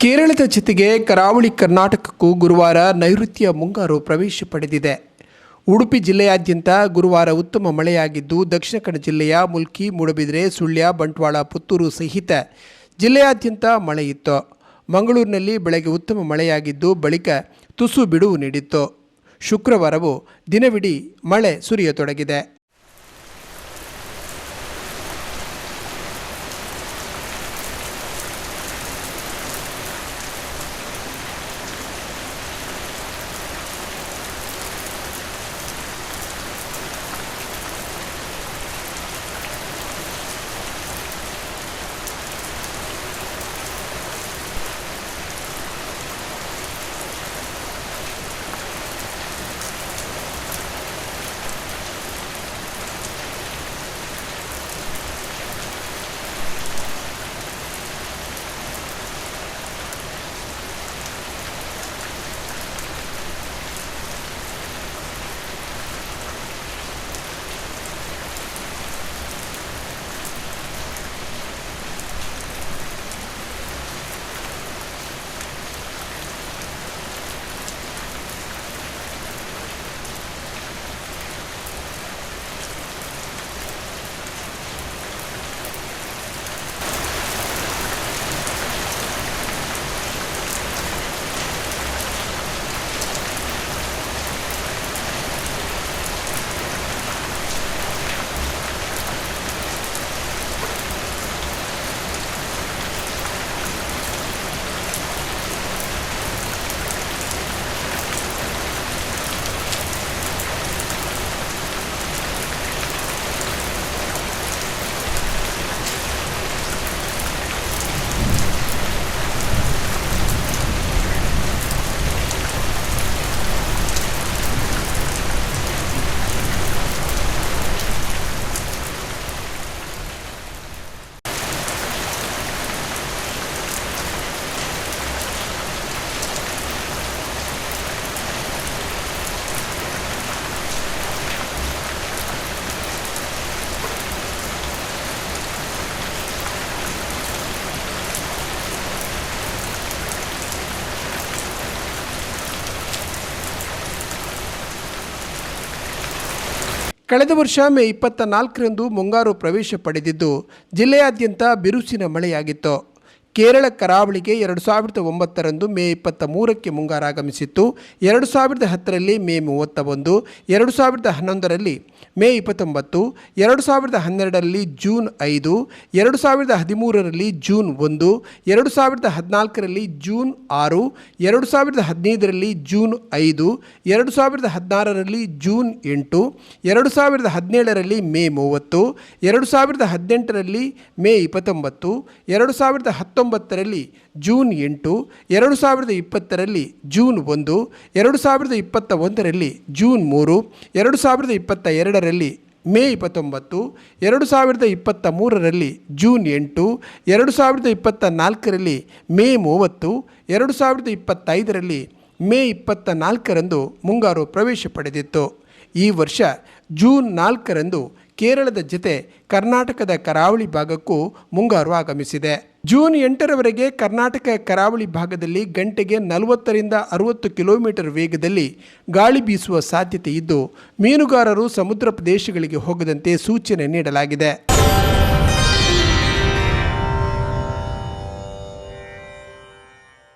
ಕೇರಳದ ಜೊತೆಗೆ ಕರಾವಳಿ ಕರ್ನಾಟಕಕ್ಕೂ ಗುರುವಾರ ನೈಋತ್ಯ ಮುಂಗಾರು ಪ್ರವೇಶ ಪಡೆದಿದೆ. ಉಡುಪಿ ಜಿಲ್ಲೆಯಾದ್ಯಂತ ಗುರುವಾರ ಉತ್ತಮ ಮಳೆಯಾಗಿದ್ದು, ದಕ್ಷಿಣ ಕನ್ನಡ ಜಿಲ್ಲೆಯ ಮುಲ್ಕಿ, ಮೂಡಬಿದಿರೆ, ಸುಳ್ಯ, ಬಂಟ್ವಾಳ, ಪುತ್ತೂರು ಸಹಿತ ಜಿಲ್ಲೆಯಾದ್ಯಂತ ಮಳೆಯಿತ್ತು. ಮಂಗಳೂರಿನಲ್ಲಿ ಬೆಳಗ್ಗೆ ಉತ್ತಮ ಮಳೆಯಾಗಿದ್ದು, ಬಳಿಕ ತುಸು ಬಿಡುವು ನೀಡಿತ್ತು. ಶುಕ್ರವಾರವೂ ದಿನವಿಡೀ ಮಳೆ ಸುರಿಯತೊಡಗಿದೆ. ಕಳೆದ ವರ್ಷ ಮೇ 24ರಂದು ಮುಂಗಾರು ಪ್ರವೇಶ ಪಡೆದಿದ್ದು, ಜಿಲ್ಲೆಯಾದ್ಯಂತ ಬಿರುಸಿನ ಮಳೆಯಾಗಿತ್ತು. ಕೇರಳ ಕರಾವಳಿಗೆ 2009ರಂದು ಮೇ 23ಕ್ಕೆ ಮುಂಗಾರು ಆಗಮಿಸಿತ್ತು. 2010ರಲ್ಲಿ ಮೇ 31, 2011ರಲ್ಲಿ ಮೇ 29, 2012ರಲ್ಲಿ ಜೂನ್ 5, 2013ರಲ್ಲಿ ಜೂನ್ 1, 2014ರಲ್ಲಿ ಜೂನ್ 6, 2015ರಲ್ಲಿ ಜೂನ್ 5, 2016ರಲ್ಲಿ ಜೂನ್ 8, 2017ರಲ್ಲಿ ಮೇ 30, 2018ರಲ್ಲಿ ಮೇ 29, 2019ರಲ್ಲಿ ಜೂನ್ 8, 2020ರಲ್ಲಿ ಜೂನ್ 1, 2021ರಲ್ಲಿ ಜೂನ್ 3, 2022ರಲ್ಲಿ ಮೇ 29, 2023ರಲ್ಲಿ ಜೂನ್ 8, 2024ರಲ್ಲಿ ಮೇ 30, 2025ರಲ್ಲಿ ಮೇ 24ರಂದು ಮುಂಗಾರು ಪ್ರವೇಶ ಪಡೆದಿತ್ತು. ಈ ವರ್ಷ ಜೂನ್ 4ರಂದು ಕೇರಳದ ಜೊತೆ ಕರ್ನಾಟಕದ ಕರಾವಳಿ ಭಾಗಕ್ಕೂ ಮುಂಗಾರು ಆಗಮಿಸಿದೆ. ಜೂನ್ 8ರವರೆಗೆ ಕರ್ನಾಟಕ ಕರಾವಳಿ ಭಾಗದಲ್ಲಿ ಗಂಟೆಗೆ 40ರಿಂದ 60 ಕಿಲೋಮೀಟರ್ ವೇಗದಲ್ಲಿ ಗಾಳಿ ಬೀಸುವ ಸಾಧ್ಯತೆ ಇದ್ದು, ಮೀನುಗಾರರು ಸಮುದ್ರ ಪ್ರದೇಶಗಳಿಗೆ ಹೋಗದಂತೆ ಸೂಚನೆ ನೀಡಲಾಗಿದೆ.